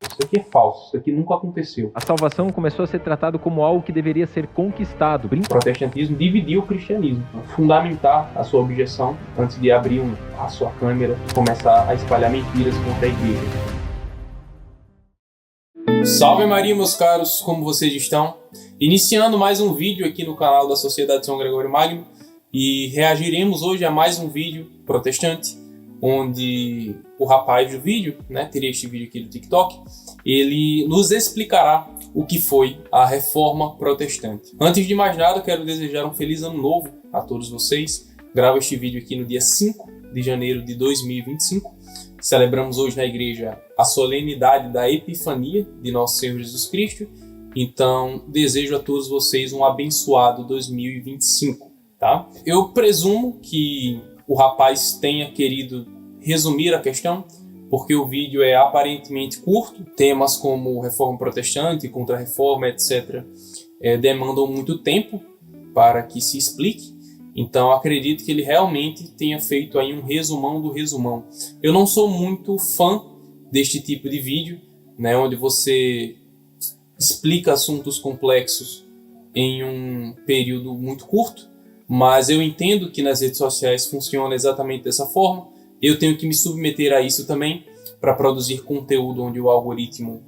Isso aqui é falso, isso aqui nunca aconteceu. A salvação começou a ser tratado como algo que deveria ser conquistado. O protestantismo dividiu o cristianismo. Fundamentar a sua objeção antes de abrir a sua câmera e começar a espalhar mentiras contra a igreja. Salve Maria, meus caros, como vocês estão? Iniciando mais um vídeo aqui no canal da Sociedade São Gregório Magno, e reagiremos hoje a mais um vídeo protestante, onde o rapaz do vídeo, teria este vídeo aqui do TikTok, ele nos explicará o que foi a Reforma Protestante. Antes de mais nada, quero desejar um feliz ano novo a todos vocês. Gravo este vídeo aqui no dia 5 de janeiro de 2025. Celebramos hoje na igreja a solenidade da Epifania de Nosso Senhor Jesus Cristo. Então, desejo a todos vocês um abençoado 2025, tá? Eu presumo que o rapaz tenha querido resumir a questão, porque o vídeo é aparentemente curto. Temas como Reforma Protestante, Contra-Reforma, etc., demandam muito tempo para que se explique. Então, acredito que ele realmente tenha feito aí um resumão do resumão. Eu não sou muito fã deste tipo de vídeo, onde você explica assuntos complexos em um período muito curto, mas eu entendo que nas redes sociais funciona exatamente dessa forma. Eu tenho que me submeter a isso também para produzir conteúdo onde o algoritmo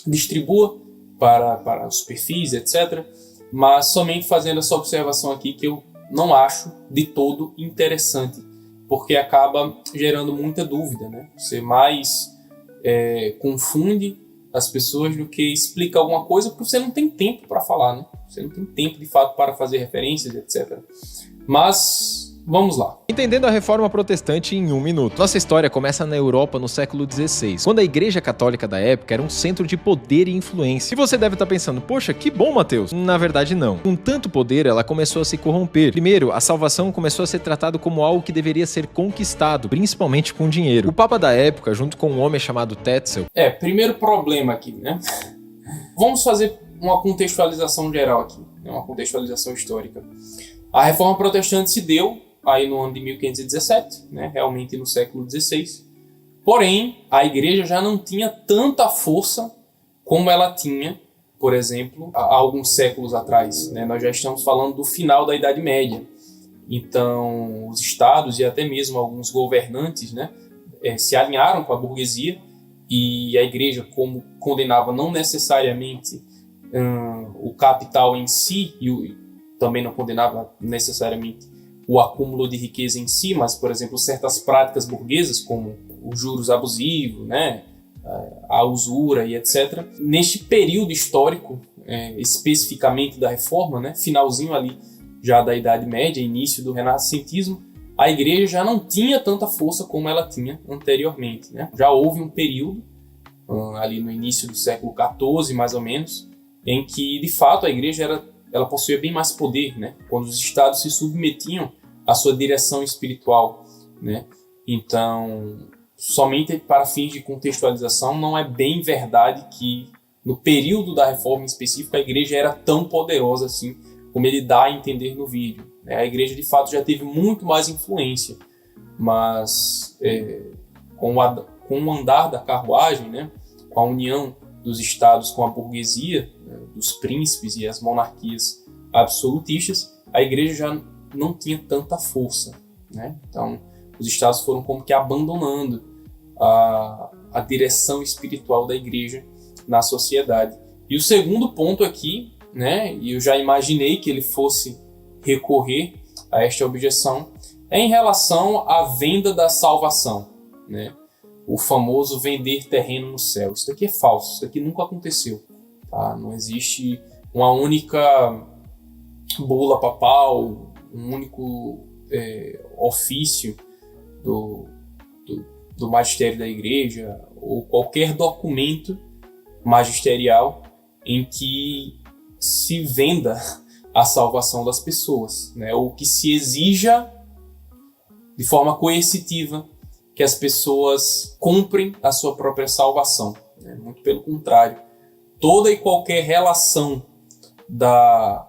distribua para os perfis, etc. Mas somente fazendo essa observação aqui, que eu não acho de todo interessante, porque acaba gerando muita dúvida, Você mais confunde as pessoas do que explica alguma coisa, porque você não tem tempo para falar, Você não tem tempo, de fato, para fazer referências, etc. Mas vamos lá. Entendendo a Reforma Protestante em um minuto. Nossa história começa na Europa no século XVI, quando a Igreja Católica da época era um centro de poder e influência. E você deve estar pensando, poxa, que bom, Mateus. Na verdade, não. Com tanto poder, ela começou a se corromper. Primeiro, a salvação começou a ser tratado como algo que deveria ser conquistado, principalmente com dinheiro. O Papa da época, junto com um homem chamado Tetzel... Primeiro problema aqui, Vamos fazer uma contextualização geral aqui, uma contextualização histórica. A Reforma Protestante se deu aí no ano de 1517, realmente no século XVI. Porém, a igreja já não tinha tanta força como ela tinha, por exemplo, há alguns séculos atrás. Nós já estamos falando do final da Idade Média. Então, os estados e até mesmo alguns governantes se alinharam com a burguesia, e a igreja, como condenava não necessariamente o capital em si, e também não condenava necessariamente o acúmulo de riqueza em si, mas, por exemplo, certas práticas burguesas, como os juros abusivos, a usura e etc. Neste período histórico, especificamente da Reforma, finalzinho ali já da Idade Média, início do Renascentismo, a igreja já não tinha tanta força como ela tinha anteriormente. Já houve um período, ali no início do século XIV, mais ou menos, em que, de fato, a igreja ela possuía bem mais poder, quando os estados se submetiam à sua direção espiritual, Então, somente para fins de contextualização, não é bem verdade que no período da reforma em específico a igreja era tão poderosa assim, como ele dá a entender no vídeo. A igreja, de fato, já teve muito mais influência, mas com o andar da carruagem, com a união dos estados com a burguesia, dos príncipes e as monarquias absolutistas, a igreja já não tinha tanta força. Então, os estados foram como que abandonando a direção espiritual da igreja na sociedade. E o segundo ponto aqui, e eu já imaginei que ele fosse recorrer a esta objeção, é em relação à venda da salvação, o famoso vender terreno no céu. Isso daqui é falso, isso daqui nunca aconteceu, tá? Não existe uma única bula papal, um único ofício do magistério da igreja, ou qualquer documento magisterial em que se venda a salvação das pessoas, ou que se exija de forma coercitiva que as pessoas comprem a sua própria salvação. Muito pelo contrário, toda e qualquer relação da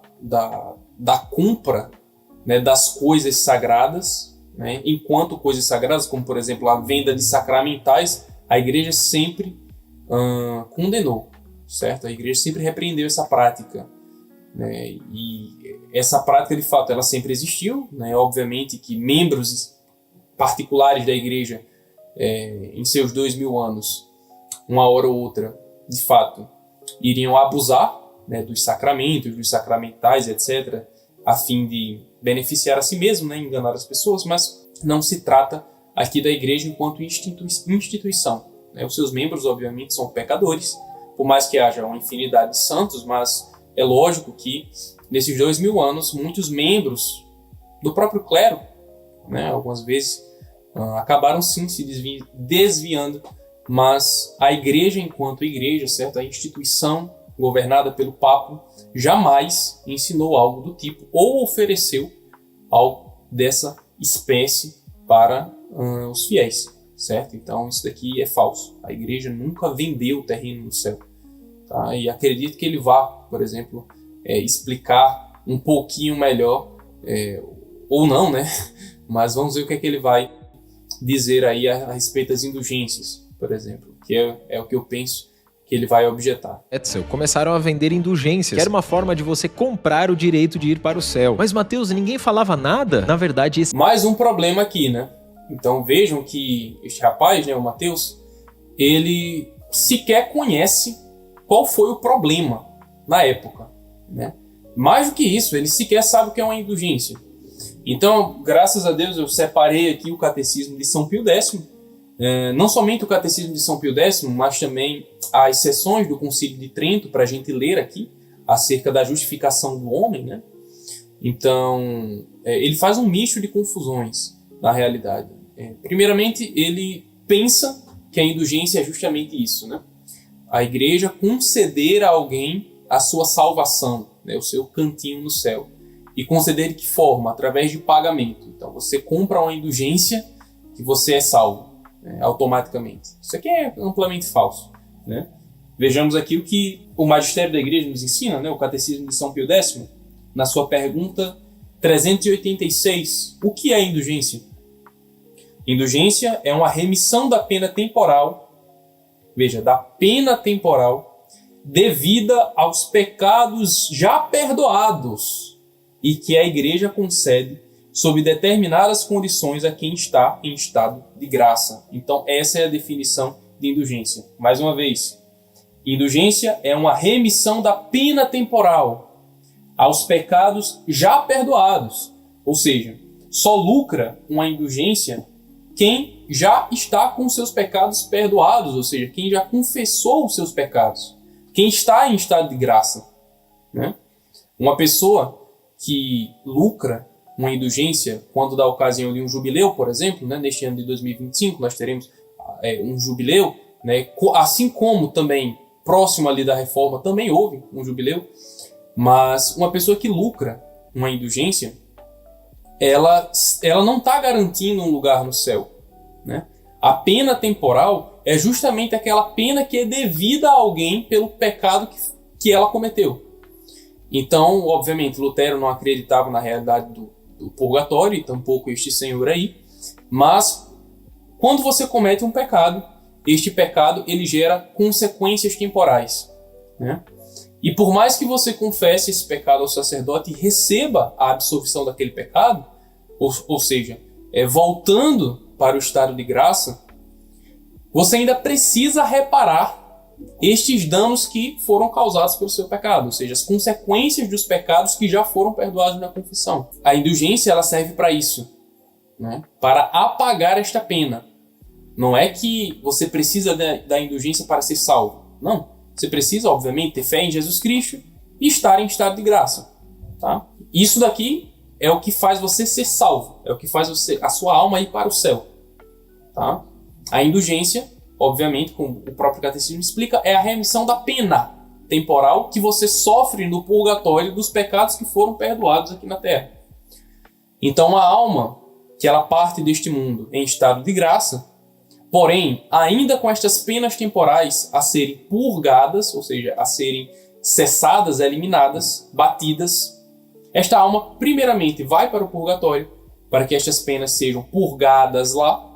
compra, das coisas sagradas, enquanto coisas sagradas, como por exemplo a venda de sacramentais, a igreja sempre condenou, certo? A igreja sempre repreendeu essa prática, né? E essa prática, de fato, ela sempre existiu, né? Obviamente que membros particulares da igreja, em seus 2000 anos, uma hora ou outra, de fato, iriam abusar, né, dos sacramentos, dos sacramentais, etc., a fim de beneficiar a si mesmo, né, enganar as pessoas, mas não se trata aqui da igreja enquanto instituição, né? Os seus membros, obviamente, são pecadores, por mais que haja uma infinidade de santos, mas é lógico que nesses 2000 anos, muitos membros do próprio clero, né, algumas vezes, acabaram sim se desviando, mas a igreja enquanto igreja, certo? A instituição governada pelo Papa jamais ensinou algo do tipo ou ofereceu algo dessa espécie para os fiéis, certo? Então isso daqui é falso. A igreja nunca vendeu o terreno no céu, tá? E acredito que ele vá, por exemplo, explicar um pouquinho melhor, ou não, né? Mas vamos ver o que é que ele vai dizer aí a respeito das indulgências, por exemplo, que é o que eu penso que ele vai objetar. Etzel, começaram a vender indulgências, que era uma forma de você comprar o direito de ir para o céu. Mas, Mateus, ninguém falava nada? Na verdade, Mais um problema aqui, né? Então vejam que este rapaz, né, o Mateus, ele sequer conhece qual foi o problema na época, né? Mais do que isso, ele sequer sabe o que é uma indulgência. Então, graças a Deus, eu separei aqui o Catecismo de São Pio X, não somente o Catecismo de São Pio X, mas também as sessões do Concílio de Trento, para a gente ler aqui, acerca da justificação do homem, né? Então, ele faz um misto de confusões, na realidade. Primeiramente, ele pensa que a indulgência é justamente isso, né? A igreja conceder a alguém a sua salvação, né? O seu cantinho no céu. E conceder de que forma? Através de pagamento. Então, você compra uma indulgência que você é salvo, né, automaticamente. Isso aqui é amplamente falso, né? Vejamos aqui o que o magistério da igreja nos ensina, né? O Catecismo de São Pio X, na sua pergunta 386. O que é indulgência? Indulgência é uma remissão da pena temporal, veja, da pena temporal devida aos pecados já perdoados e que a igreja concede sob determinadas condições a quem está em estado de graça. Então, essa é a definição de indulgência. Mais uma vez, indulgência é uma remissão da pena temporal aos pecados já perdoados. Ou seja, só lucra uma indulgência quem já está com seus pecados perdoados, ou seja, quem já confessou os seus pecados, quem está em estado de graça, né? Uma pessoa que lucra uma indulgência quando dá ocasião de um jubileu, por exemplo, né? Neste ano de 2025 nós teremos um jubileu, né? Assim como também próximo ali da reforma também houve um jubileu, mas uma pessoa que lucra uma indulgência, ela não está garantindo um lugar no céu, né? A pena temporal é justamente aquela pena que é devida a alguém pelo pecado que ela cometeu. Então, obviamente, Lutero não acreditava na realidade do purgatório, e tampouco este senhor aí, mas quando você comete um pecado, este pecado ele gera consequências temporais, né? E por mais que você confesse esse pecado ao sacerdote e receba a absolvição daquele pecado, ou seja, voltando para o estado de graça, você ainda precisa reparar estes danos que foram causados pelo seu pecado, ou seja, as consequências dos pecados que já foram perdoados na confissão. A indulgência ela serve para isso, né? Para apagar esta pena. Não é que você precisa da indulgência para ser salvo. Não. Você precisa, obviamente, ter fé em Jesus Cristo e estar em estado de graça, tá? Isso daqui é o que faz você ser salvo, é o que faz a sua alma ir para o céu, tá? A indulgência, obviamente, como o próprio catecismo explica, é a remissão da pena temporal que você sofre no purgatório dos pecados que foram perdoados aqui na terra. Então, a alma, que ela parte deste mundo em estado de graça, porém, ainda com estas penas temporais a serem purgadas, ou seja, a serem cessadas, eliminadas, batidas, esta alma, primeiramente, vai para o purgatório, para que estas penas sejam purgadas lá,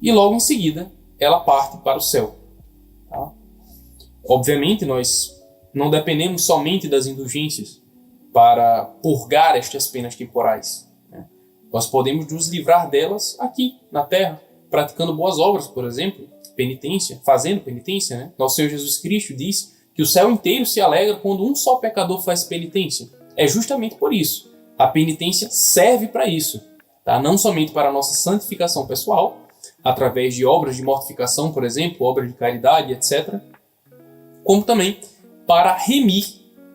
e logo em seguida, ela parte para o céu. Obviamente, nós não dependemos somente das indulgências para purgar estas penas temporais, né? Nós podemos nos livrar delas aqui, na Terra, praticando boas obras, por exemplo, penitência, fazendo penitência, né? Nosso Senhor Jesus Cristo diz que o céu inteiro se alegra quando um só pecador faz penitência. É justamente por isso. A penitência serve para isso, tá? Não somente para a nossa santificação pessoal, através de obras de mortificação, por exemplo, obras de caridade, etc., como também para remir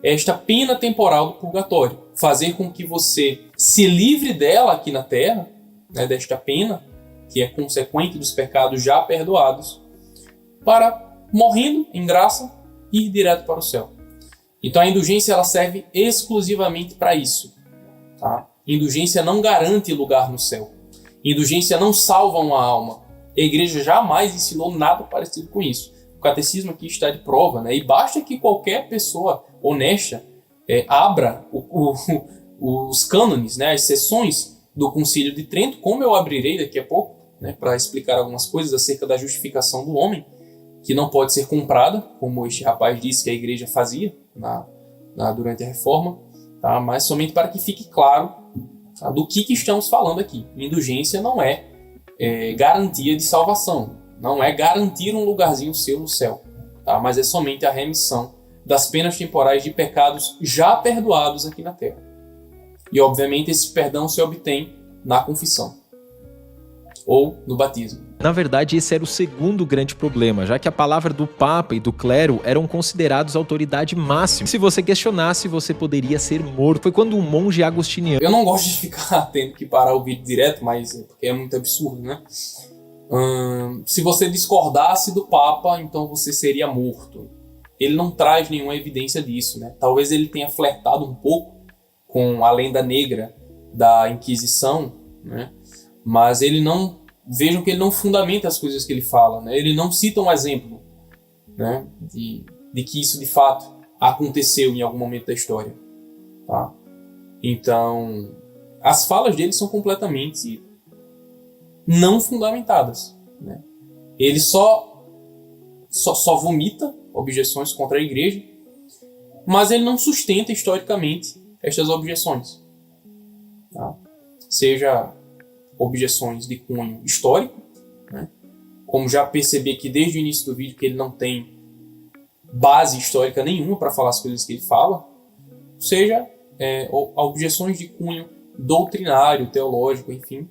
esta pena temporal do purgatório, fazer com que você se livre dela aqui na Terra, né, desta pena, que é consequente dos pecados já perdoados, para, morrendo em graça, ir direto para o céu. Então a indulgência ela serve exclusivamente para isso. Tá? Indulgência não garante lugar no céu. Indulgência não salva uma alma. A igreja jamais ensinou nada parecido com isso. O catecismo aqui está de prova, né? E basta que qualquer pessoa honesta abra os cânones, né? As sessões do Concílio de Trento, como eu abrirei daqui a pouco, né? Para explicar algumas coisas acerca da justificação do homem, que não pode ser comprada, como este rapaz disse que a igreja fazia durante a Reforma, tá? Mas somente para que fique claro, tá, do que estamos falando aqui. Indulgência não é garantia de salvação, não é garantir um lugarzinho seu no céu, tá? Mas é somente a remissão das penas temporais de pecados já perdoados aqui na Terra. E obviamente esse perdão se obtém na confissão ou no batismo. Na verdade, esse era o segundo grande problema, já que a palavra do Papa e do clero eram considerados autoridade máxima. Se você questionasse, você poderia ser morto. Foi quando um monge agostiniano... Eu não gosto de ficar tendo que parar o vídeo direto, mas porque é muito absurdo, né? Se você discordasse do Papa, então você seria morto. Ele não traz nenhuma evidência disso, né? Talvez ele tenha flertado um pouco com a lenda negra da Inquisição, né? Mas ele não... Vejam que ele não fundamenta as coisas que ele fala, né? Ele não cita um exemplo, né? de que isso de fato aconteceu em algum momento da história, tá? Então, as falas dele são completamente não fundamentadas, né? Ele só vomita objeções contra a igreja, mas ele não sustenta historicamente estas objeções, tá? Seja objeções de cunho histórico, né? Como já percebi aqui desde o início do vídeo que ele não tem base histórica nenhuma para falar as coisas que ele fala, seja objeções de cunho doutrinário, teológico, enfim,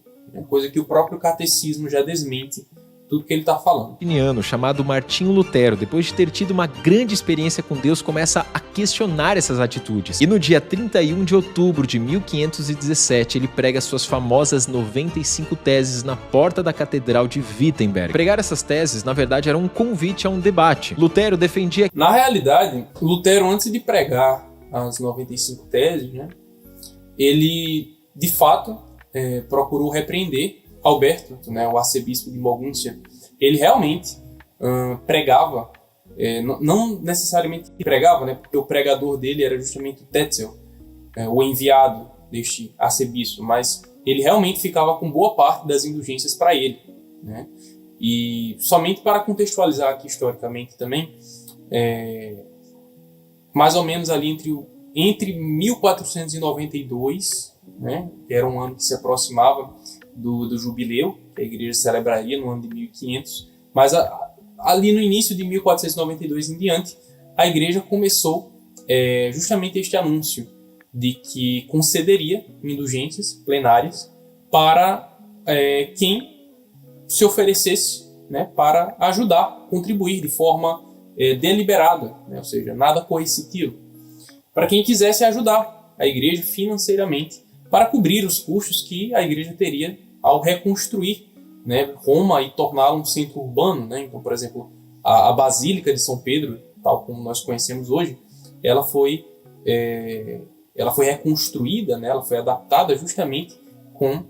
coisa que o próprio catecismo já desmente tudo que ele está falando. Um chamado Martinho Lutero, depois de ter tido uma grande experiência com Deus, começa a questionar essas atitudes. E no dia 31 de outubro de 1517, ele prega suas famosas 95 teses na porta da Catedral de Wittenberg. Pregar essas teses, na verdade, era um convite a um debate. Lutero defendia... Na realidade, Lutero, antes de pregar as 95 teses, né, ele, de fato, procurou repreender Alberto, né, o arcebispo de Mogúncia. Ele realmente pregava, não necessariamente pregava, né, porque o pregador dele era justamente o Tetzel, o enviado deste arcebispo, mas ele realmente ficava com boa parte das indulgências para ele, né? E somente para contextualizar aqui historicamente também, mais ou menos ali entre 1492, né, que era um ano que se aproximava do jubileu, que a igreja celebraria no ano de 1500, mas ali no início de 1492 em diante, a igreja começou justamente este anúncio de que concederia indulgências plenárias para quem se oferecesse, né, para ajudar, contribuir de forma deliberada, né, ou seja, nada coercitivo, para quem quisesse ajudar a igreja financeiramente para cobrir os custos que a igreja teria ao reconstruir, né, Roma e torná-la um centro urbano, né? Então, por exemplo, a Basílica de São Pedro, tal como nós conhecemos hoje, ela foi reconstruída, né? Ela foi adaptada justamente com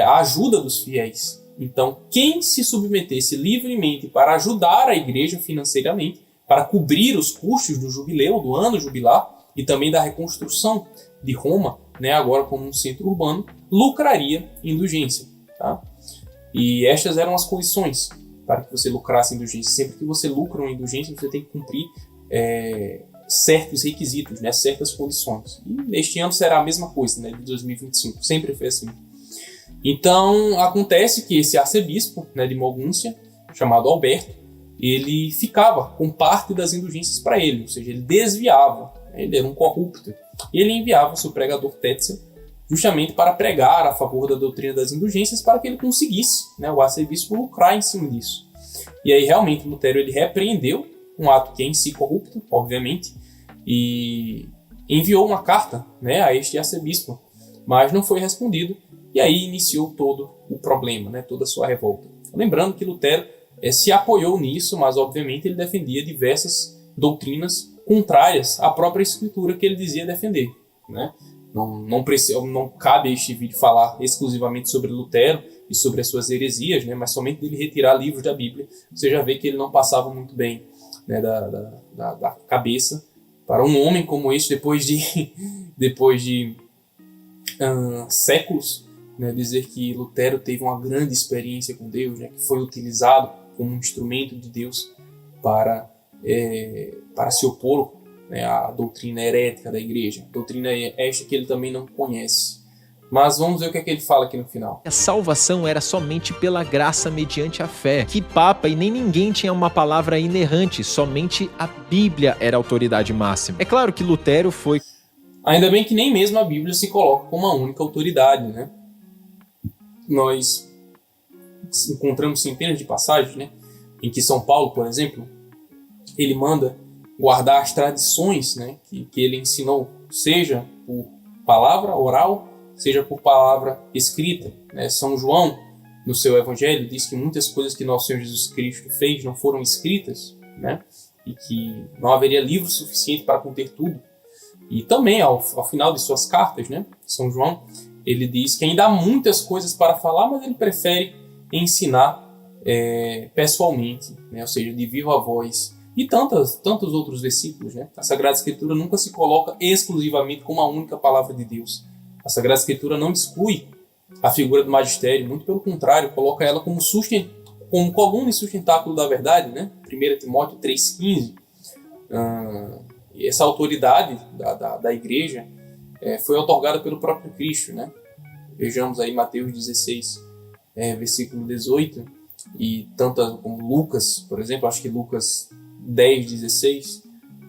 a ajuda dos fiéis. Então, quem se submetesse livremente para ajudar a igreja financeiramente, para cobrir os custos do jubileu, do ano jubilar, e também da reconstrução de Roma, né, agora como um centro urbano, lucraria indulgência, tá? E estas eram as condições para que você lucrasse indulgência. Sempre que você lucra uma indulgência, você tem que cumprir certos requisitos, né, certas condições. E neste ano será a mesma coisa, né, de 2025, sempre foi assim. Então, acontece que esse arcebispo, né, de Mogúncia, chamado Alberto, ele ficava com parte das indulgências para ele, ou seja, ele desviava, né, ele era um corrupto, e ele enviava o seu pregador Tetzel justamente para pregar a favor da doutrina das indulgências para que ele conseguisse, né, o arcebispo lucrar em cima disso. E aí, realmente, Lutero ele repreendeu um ato que é em si corrupto, obviamente, e enviou uma carta, né, a este arcebispo, mas não foi respondido, e aí iniciou todo o problema, né, toda a sua revolta. Lembrando que Lutero se apoiou nisso, mas obviamente ele defendia diversas doutrinas contrárias à própria escritura que ele dizia defender, né? Não cabe a este vídeo falar exclusivamente sobre Lutero e sobre as suas heresias, né, mas somente dele retirar livros da Bíblia. Você já vê que ele não passava muito bem, né, da cabeça para um homem como este, depois de séculos, né, dizer que Lutero teve uma grande experiência com Deus, né, que foi utilizado como um instrumento de Deus para se opor, né, à doutrina herética da igreja. Doutrina esta que ele também não conhece. Mas vamos ver o que é que ele fala aqui no final. A salvação era somente pela graça mediante a fé. Que papa e nem ninguém tinha uma palavra inerrante, somente a Bíblia era a autoridade máxima. É claro que Lutero foi... Ainda bem que nem mesmo a Bíblia se coloca como a única autoridade, né? Nós encontramos centenas de passagens, né, em que São Paulo, por exemplo, ele manda guardar as tradições, né, que ele ensinou, seja por palavra oral, seja por palavra escrita, né? São João, no seu evangelho, diz que muitas coisas que nosso Senhor Jesus Cristo fez não foram escritas, né, e que não haveria livro suficiente para conter tudo. E também, ao final de suas cartas, né, São João, ele diz que ainda há muitas coisas para falar, mas ele prefere ensinar pessoalmente, né, ou seja, de viva voz. E tantos outros versículos, né? A Sagrada Escritura nunca se coloca exclusivamente como a única palavra de Deus. A Sagrada Escritura não exclui a figura do magistério, muito pelo contrário, coloca ela como coluna e sustentáculo da verdade, né? 1 Timóteo 3,15. E essa autoridade da igreja foi otorgada pelo próprio Cristo, né? Vejamos aí Mateus 16, versículo 18, e tantas como Lucas, por exemplo, acho que Lucas 10:16,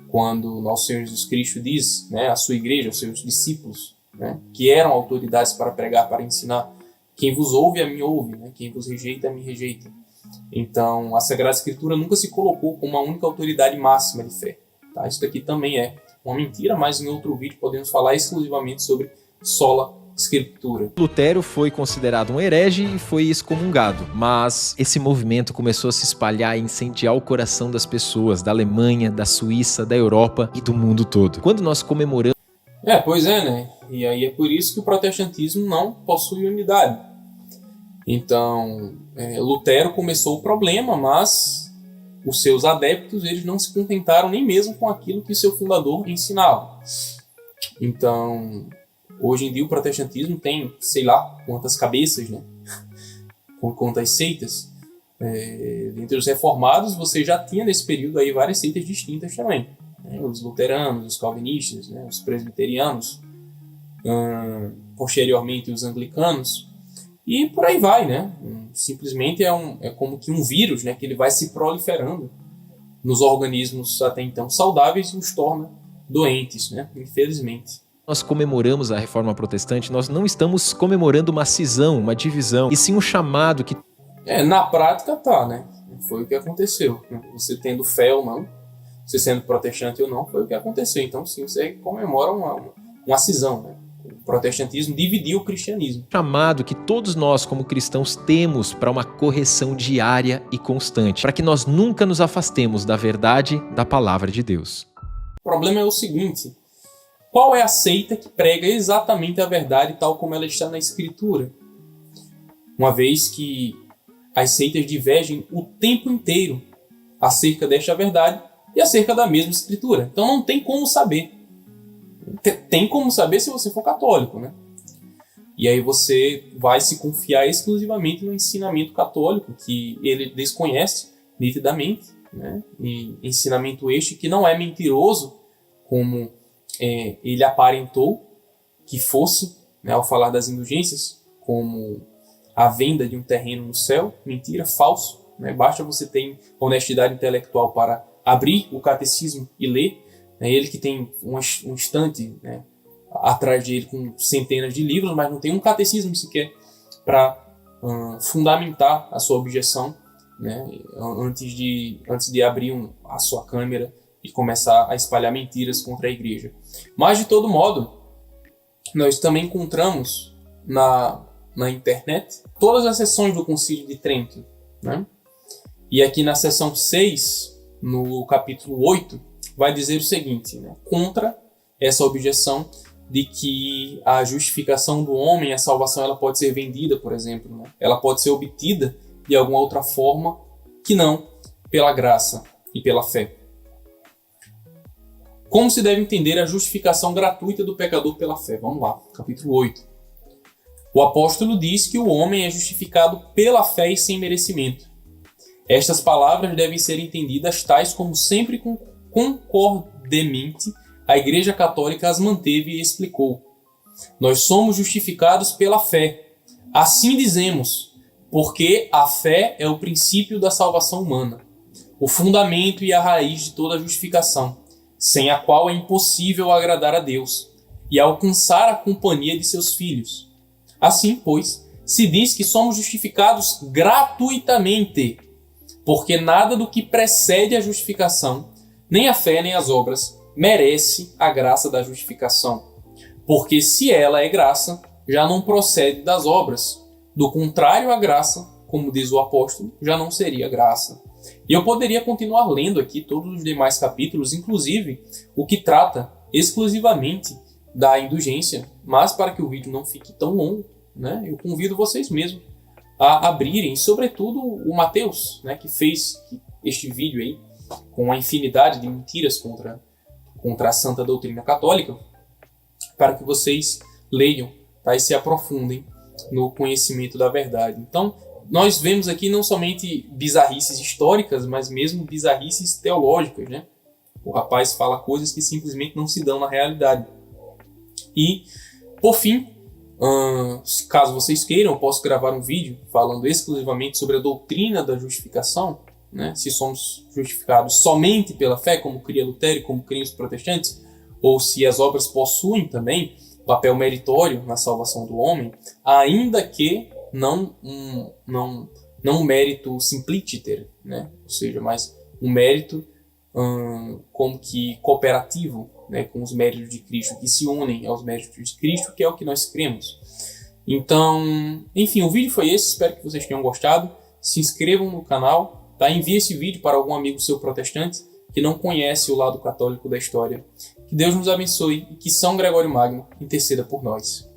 quando nosso Senhor Jesus Cristo diz, né, à sua igreja, aos seus discípulos, né, que eram autoridades para pregar, para ensinar: quem vos ouve, a mim ouve, né, quem vos rejeita, a mim rejeita. Então, a Sagrada Escritura nunca se colocou como uma única autoridade máxima de fé. Tá? Isso daqui também é uma mentira, mas em outro vídeo podemos falar exclusivamente sobre sola Escritura. Lutero foi considerado um herege e foi excomungado, mas esse movimento começou a se espalhar e incendiar o coração das pessoas da Alemanha, da Suíça, da Europa e do mundo todo. Quando nós comemoramos... Pois é, né? E aí é por isso que o protestantismo não possui unidade. Então, Lutero começou o problema, mas os seus adeptos eles não se contentaram nem mesmo com aquilo que seu fundador ensinava. Então, hoje em dia o protestantismo tem, sei lá, quantas cabeças, né? Quantas seitas. Entre os reformados, você já tinha nesse período aí várias seitas distintas também. Né? Os luteranos, os calvinistas, né? Os presbiterianos, posteriormente os anglicanos, e por aí vai, né? Simplesmente é como que um vírus, né? Que ele vai se proliferando nos organismos até então saudáveis e os torna doentes, né? Infelizmente. Nós comemoramos a Reforma Protestante, nós não estamos comemorando uma cisão, uma divisão, e sim um chamado que... Na prática tá, né? Foi o que aconteceu. Você tendo fé ou não, você sendo protestante ou não, foi o que aconteceu. Então sim, você comemora uma cisão, né? O protestantismo dividiu o cristianismo. Chamado que todos nós como cristãos temos para uma correção diária e constante, para que nós nunca nos afastemos da verdade da palavra de Deus. O problema é o seguinte: qual é a seita que prega exatamente a verdade tal como ela está na Escritura? Uma vez que as seitas divergem o tempo inteiro acerca desta verdade e acerca da mesma Escritura. Então não tem como saber. Tem como saber se você for católico, né? E aí você vai se confiar exclusivamente no ensinamento católico, que ele desconhece nitidamente, né? E ensinamento este que não é mentiroso, como ele aparentou que fosse, né, ao falar das indulgências, como a venda de um terreno no céu. Mentira, falso. Né? Basta você ter honestidade intelectual para abrir o catecismo e ler. Né? Ele que tem um estante, né, atrás dele com centenas de livros, mas não tem um catecismo sequer para fundamentar a sua objeção, né, antes de abrir a sua câmera e começar a espalhar mentiras contra a igreja. Mas, de todo modo, nós também encontramos na internet todas as sessões do Concílio de Trento, né? E aqui na seção 6, no capítulo 8, vai dizer o seguinte, né, contra essa objeção de que a justificação do homem, a salvação, ela pode ser vendida, por exemplo, né? Ela pode ser obtida de alguma outra forma que não pela graça e pela fé. Como se deve entender a justificação gratuita do pecador pela fé? Vamos lá, capítulo 8. O apóstolo diz que o homem é justificado pela fé e sem merecimento. Estas palavras devem ser entendidas tais como sempre concordemente a Igreja Católica as manteve e explicou. Nós somos justificados pela fé. Assim dizemos, porque a fé é o princípio da salvação humana, o fundamento e a raiz de toda a justificação, sem a qual é impossível agradar a Deus e alcançar a companhia de seus filhos. Assim, pois, se diz que somos justificados gratuitamente, porque nada do que precede a justificação, nem a fé nem as obras, merece a graça da justificação. Porque se ela é graça, já não procede das obras. Do contrário, a graça, como diz o apóstolo, já não seria graça. E eu poderia continuar lendo aqui todos os demais capítulos, inclusive o que trata exclusivamente da indulgência, mas para que o vídeo não fique tão longo, né, eu convido vocês mesmos a abrirem, sobretudo o Mateus, né, que fez este vídeo aí com uma infinidade de mentiras contra a santa doutrina católica, para que vocês leiam, tá, e se aprofundem no conhecimento da verdade. Então, nós vemos aqui não somente bizarrices históricas, mas mesmo bizarrices teológicas, né? O rapaz fala coisas que simplesmente não se dão na realidade. E, por fim, caso vocês queiram, eu posso gravar um vídeo falando exclusivamente sobre a doutrina da justificação, né? Se somos justificados somente pela fé, como cria Lutero e como criam os protestantes, ou se as obras possuem também papel meritório na salvação do homem, ainda que não um mérito simpliciter, né? Ou seja, mas um mérito como que cooperativo, né? Com os méritos de Cristo, que se unem aos méritos de Cristo, que é o que nós cremos. Então, enfim, o vídeo foi esse, espero que vocês tenham gostado. Se inscrevam no canal, tá? Envie esse vídeo para algum amigo seu protestante que não conhece o lado católico da história. Que Deus nos abençoe e que São Gregório Magno interceda por nós.